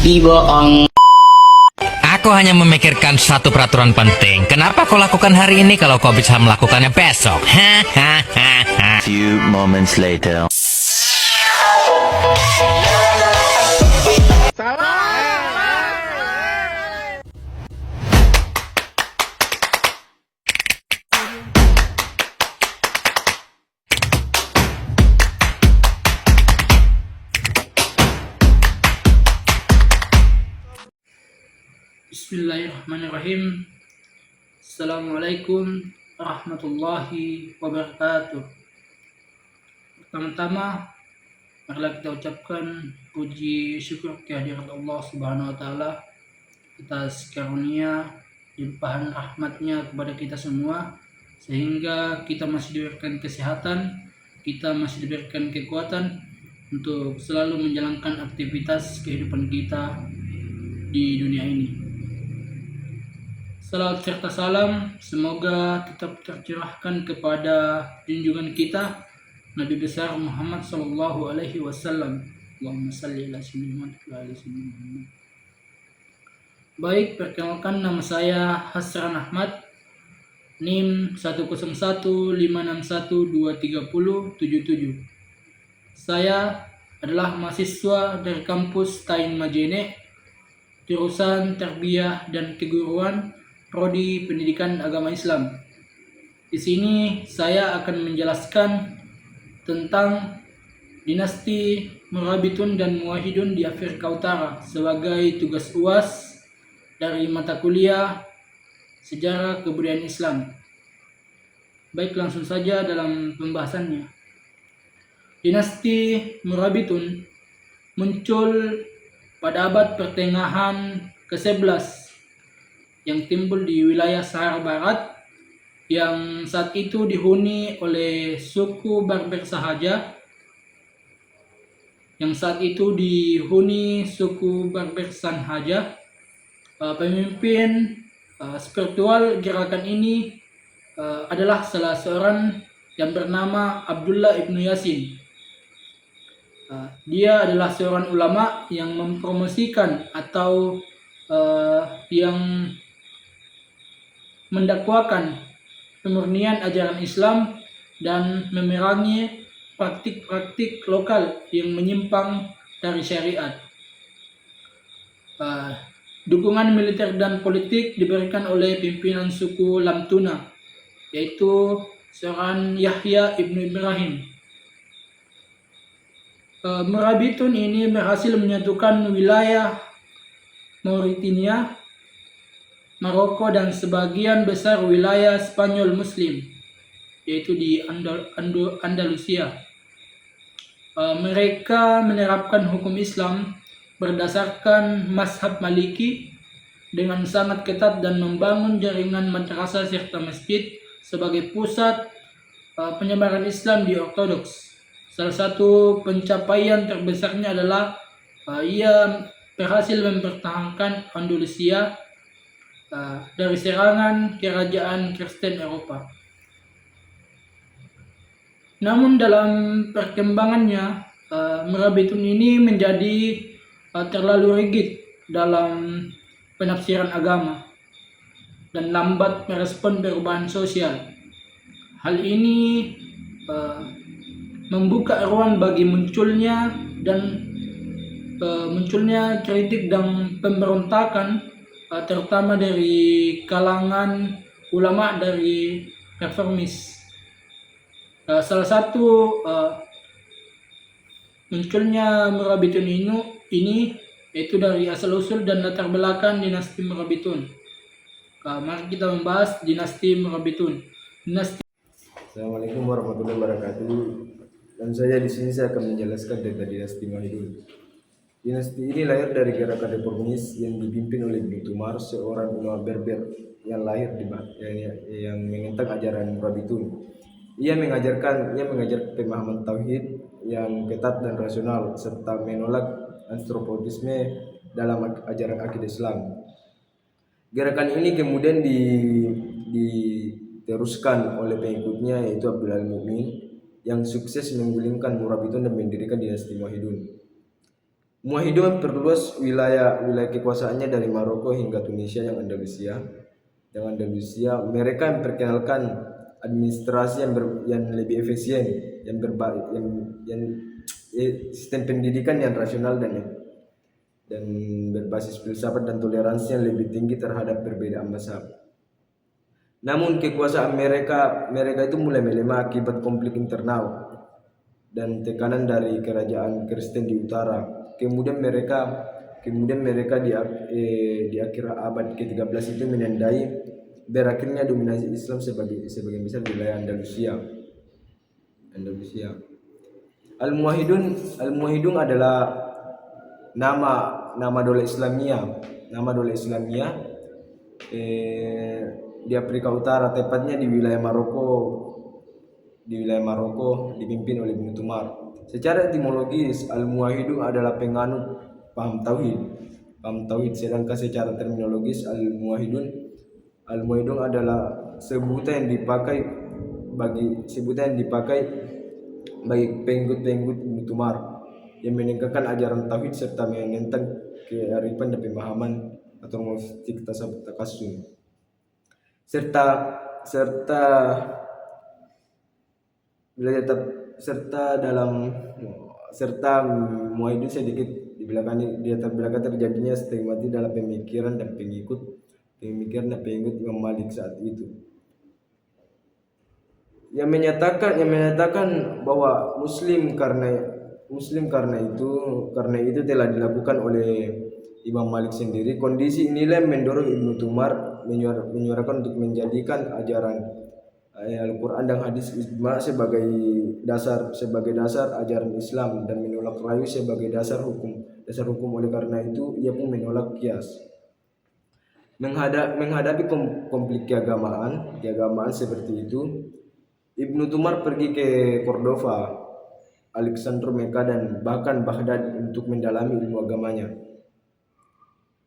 Dibohong. Aku hanya memikirkan satu peraturan penting. Kenapa kau lakukan hari ini kalau kau bisa melakukannya besok? Hahaha. Few moments later. Bismillahirrahmanirrahim. Assalamualaikum warahmatullahi wabarakatuh. Pertama-tama, marilah kita ucapkan puji syukur kehadirat Allah Subhanahu wa taala atas karunia limpahan rahmatnya kepada kita semua, sehingga kita masih diberikan kesehatan, kita masih diberikan kekuatan untuk selalu menjalankan aktivitas kehidupan kita di dunia ini. Salawat serta salam semoga tetap tercurahkan kepada junjungan kita Nabi besar Muhammad sallallahu alaihi wasallam. Allahumma shalli ala sayyidina Muhammad. Baik, perkenalkan, nama saya Hasran Ahmad, NIM 10156123077. Saya adalah mahasiswa dari kampus Tain Majene, jurusan Tarbiyah dan Keguruan, Prodi Pendidikan Agama Islam. Di sini saya akan menjelaskan tentang dinasti Murabitun dan Muwahhidun di Afrika Utara sebagai tugas UAS dari mata kuliah Sejarah Kebudayaan Islam. Baik, langsung saja dalam pembahasannya. Dinasti Murabitun muncul pada abad pertengahan ke-11 yang timbul di wilayah Sahara Barat yang saat itu dihuni oleh suku Berber Sahaja. Pemimpin spiritual gerakan ini adalah salah seorang yang bernama Abdullah ibnu Yasin. Dia adalah seorang ulama yang mempromosikan atau yang mendakwakan pemurnian ajaran Islam dan memerangi praktik-praktik lokal yang menyimpang dari syariat. Dukungan militer dan politik diberikan oleh pimpinan suku Lamtuna, yaitu seorang Yahya ibnu Ibrahim. Murabitun ini berhasil menyatukan wilayah Mauritania, Maroko, dan sebagian besar wilayah Spanyol Muslim, yaitu di Andalusia. Mereka menerapkan hukum Islam berdasarkan mazhab Maliki dengan sangat ketat dan membangun jaringan madrasah serta masjid sebagai pusat penyebaran Islam di Ortodoks. Salah satu pencapaian terbesarnya adalah ia berhasil mempertahankan Andalusia dari serangan kerajaan Kristen Eropa. Namun dalam perkembangannya, Murabitun ini menjadi terlalu rigid dalam penafsiran agama dan lambat merespon perubahan sosial. Hal ini membuka ruang bagi munculnya kritik dan pemberontakan, terutama dari kalangan ulama dari reformis. Salah satu munculnya Murabitun ini yaitu dari asal-usul dan latar belakang dinasti Murabitun. Mari kita membahas dinasti Murabitun. Assalamualaikum warahmatullahi wabarakatuh. Dan saya di sini saya akan menjelaskan tentang dinasti Muwahhidun. Dinasti ini lahir dari gerakan reformis yang dipimpin oleh Ibnu Tumar, seorang ulama Berber yang lahir yang menentang ajaran Murabitun. Ia mengajar pemahaman tauhid yang ketat dan rasional serta menolak antropotisme dalam ajaran akidah Islam. Gerakan ini kemudian diteruskan oleh pengikutnya, yaitu Abdullah al-Mu'min, yang sukses menggulingkan Murabitun dan mendirikan dinasti Muwahhidun. Muwahhidun memperluas wilayah kekuasaannya dari Maroko hingga Tunisia yang Andalusia. Mereka memperkenalkan administrasi yang lebih efisien, sistem pendidikan yang rasional dan berbasis filsafat dan toleransi yang lebih tinggi terhadap perbedaan mazhab. Namun kekuasaan mereka itu mulai melemah akibat konflik internal dan tekanan dari kerajaan Kristen di utara. Kemudian mereka di akhir abad ke-13 itu menandai berakhirnya dominasi Islam sebagian besar wilayah Andalusia. Al-Muwahhidun adalah nama dola Islamiyah di Afrika Utara, tepatnya di wilayah Maroko dipimpin oleh Ibnu Tumar. Secara etimologis, Al-Muwahhidun adalah penganut paham tauhid, sedangkan secara terminologis Al-Muwahhidun adalah sebutan yang dipakai bagi pengikut Ibnu Tumar yang menegakkan ajaran tauhid serta menentang kearifan dan pemahaman atau mistik tasawuf takasum. Serta Muwahhidun sedikit di latar belakang terjadinya stigmatisasi dalam pemikiran dan pengikut Imam Malik saat itu, yang menyatakan bahwa Muslim karena itu telah dilakukan oleh Imam Malik sendiri. Kondisi inilah yang mendorong Ibnu Tumar menyuarakan untuk menjadikan ajaran Al-Quran dan hadis ijma sebagai dasar ajaran Islam dan menolak rayu sebagai dasar hukum. Oleh karena itu ia pun menolak qiyas. Menghadapi konflik keagamaan seperti itu, Ibnu Tumar pergi ke Cordova, Alexandria, Mekah dan bahkan Baghdad untuk mendalami ilmu agamanya.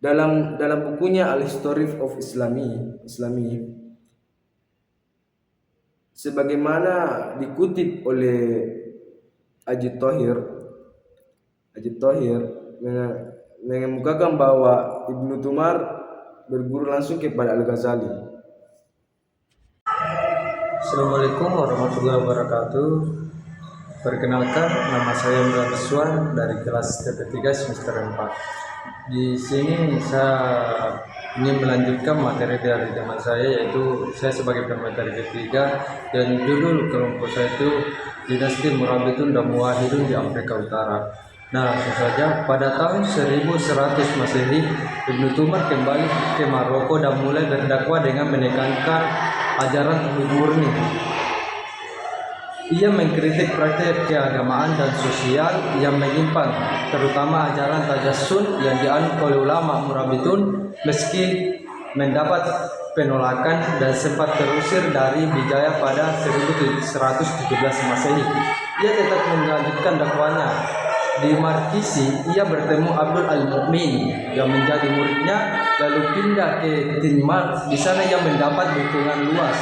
Dalam bukunya Al-History of Islami, sebagaimana dikutip oleh Ajid Thohir mengemukakan bahwa Ibnu Tumar berguru langsung kepada Al-Ghazali. Assalamualaikum warahmatullahi wabarakatuh. Perkenalkan, nama saya Imran Rizwan dari kelas TP3 semester 4. Di sini saya ingin melanjutkan materi dari teman saya, yaitu saya sebagai pemateri ketiga, dan judul kelompok saya itu Dinasti Murabitun dan Muwahhidun di Afrika Utara. Nah, langsung saja, pada tahun 1100 Masehi, Ibnu Tumar kembali ke Maroko dan mulai berdakwah dengan menekankan ajaran tauhid murni. Ia mengkritik praktik keagamaan dan sosial yang menyimpang, terutama ajaran tajassun yang dianut oleh ulama Murabitun, meski mendapat penolakan dan sempat terusir dari Bijaya pada 1117 Masehi. Ia tetap melanjutkan dakwahnya. Di Markisi, ia bertemu Abdul Al-Mu'min yang menjadi muridnya, lalu pindah ke Tinmar. Di sana ia mendapat dukungan luas.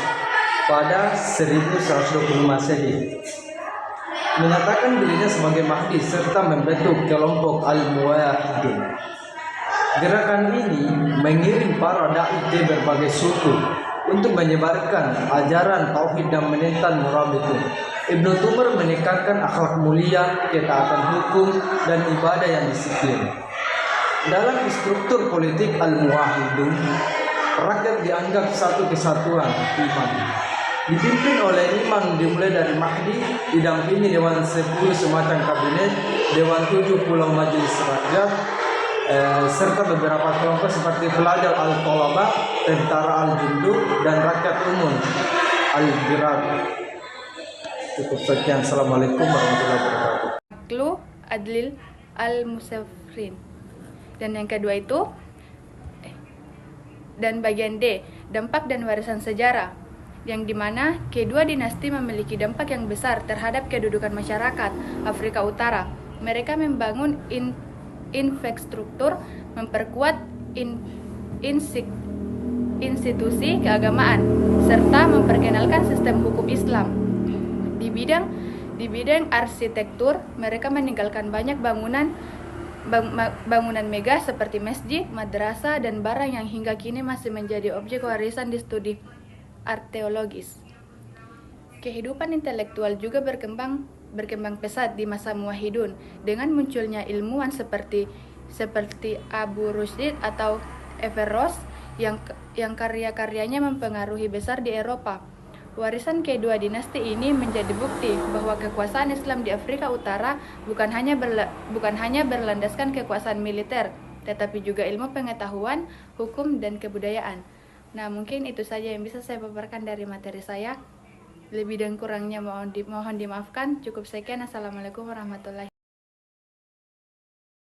Pada 1120 Masehi, menyatakan dirinya sebagai Mahdi serta membentuk kelompok Al-Muwahhidun. Gerakan ini mengirim para dai ke berbagai suku untuk menyebarkan ajaran tauhid dan menentang Murabitun. Ibnu Tumar menekankan akhlak mulia, ketaatan hukum, dan ibadah yang disiplin. Dalam struktur politik Al-Muwahhidun, rakyat dianggap satu kesatuan imam, dipimpin oleh imam dimulai dari Mahdi, didampingi Dewan 10 semacam kabinet, Dewan 7 pulau majelis rakyat, serta beberapa kelompok seperti pelajar Al-Tolaba, tentara Al-Jundu, dan rakyat umum Al-Birat. Cukup sekian. Assalamualaikum warahmatullahi wabarakatuh. Aklu Adlil Al-Musafrin. Dan yang kedua itu dan bagian D, dampak dan warisan sejarah, yang dimana kedua dinasti memiliki dampak yang besar terhadap kedudukan masyarakat Afrika Utara. Mereka membangun infrastruktur, memperkuat institusi keagamaan, serta memperkenalkan sistem hukum Islam. Di bidang arsitektur, mereka meninggalkan banyak bangunan bangunan megah seperti masjid, madrasah, dan barang yang hingga kini masih menjadi objek warisan di studi arkeologis. Kehidupan intelektual juga berkembang pesat di masa Muwahhidun dengan munculnya ilmuwan seperti Abu Rushd atau Averroes yang karya-karyanya mempengaruhi besar di Eropa. Warisan kedua dinasti ini menjadi bukti bahwa kekuasaan Islam di Afrika Utara bukan hanya berlandaskan kekuasaan militer, tetapi juga ilmu pengetahuan, hukum, dan kebudayaan. Nah, mungkin itu saja yang bisa saya paparkan dari materi saya. Lebih dan kurangnya mohon dimaafkan. Cukup sekian. Assalamualaikum warahmatullahi wabarakatuh.